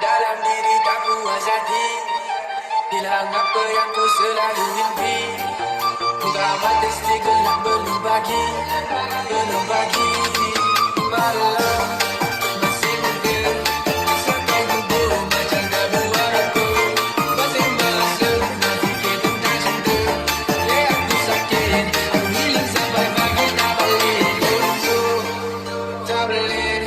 dalam diri tak puas hati. Hilang apa yang ku selalu impi. Buka mata gelap belum pagi. Belum pagi. Malam masih muda. Sampai gugur macam tak buat aku. Masih masa nak fikir tentang cinta. Aku sakit, aku hilang sampai pagi tak balik. Untuk tak boleh,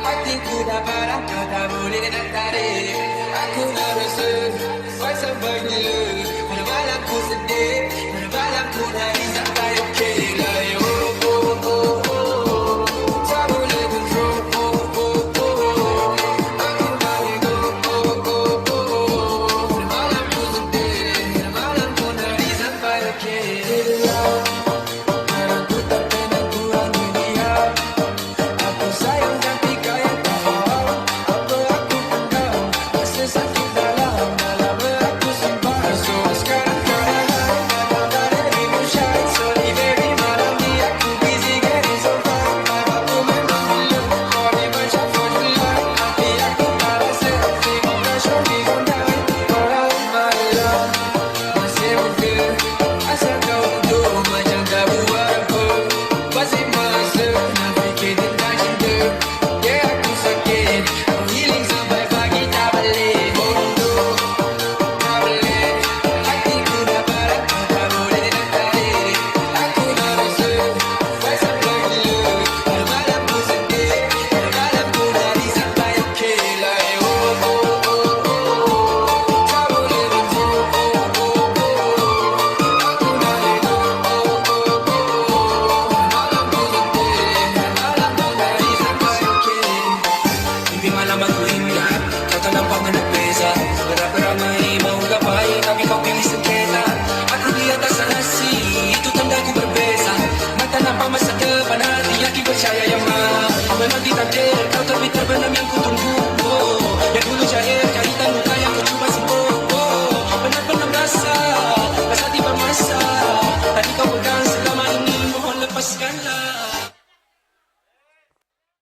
hatiku dah parah, kau tak boleh nak tarik. Aku nak rasa sampai gila. Pada malam ku sedih, pada malam ku nangis sampai okey lah. Oh, oh, oh, oh. Tak boleh control, oh, oh, oh. Aku nak let go, oh, oh, oh. Pada malam ku sedih, pada malam ku nangis sampai okey lah. Kadang ku tak pernah kurang dunia. Aku sayang tapi kau yang tak faham. Apa aku pendam, rasa sakit dalam aku simpan. So sekarang kau dah high, tak ada emotion. Sorry baby, malam ni aku busy getting so fine. Aku memang belum, kau ni macam fortune. Tapi aku tak rasa feel, kau show me gon' die. Orang malam masih muda, asal kau duduk macam tak buat apa. Masih masa nak fikir tentang cinta. Yeah, aku sakit, aku healing sampai pagi tak balik. Untuk tak boleh, hatiku dah parah, kau tak boleh nak tarik. Aku nak rasa sampai gila. Pada malam ku sedih, pada malam ku nangis sampai okey lah. Oh, oh, oh, oh. Tak boleh control, oh, oh, oh. Aku nak let go, oh, oh, oh. Malam ku sedih, malam ku nangis sampai okey. Mimpi malam aku ingat, kau tak nampak nak beza. Beramai mau gapai, tapi kau pilih sengketa. Aku di atas nasi, itu tanda ku berbeza. Mata nampak masa depan, hati yakin percaya yang maha memang ditakdirkan.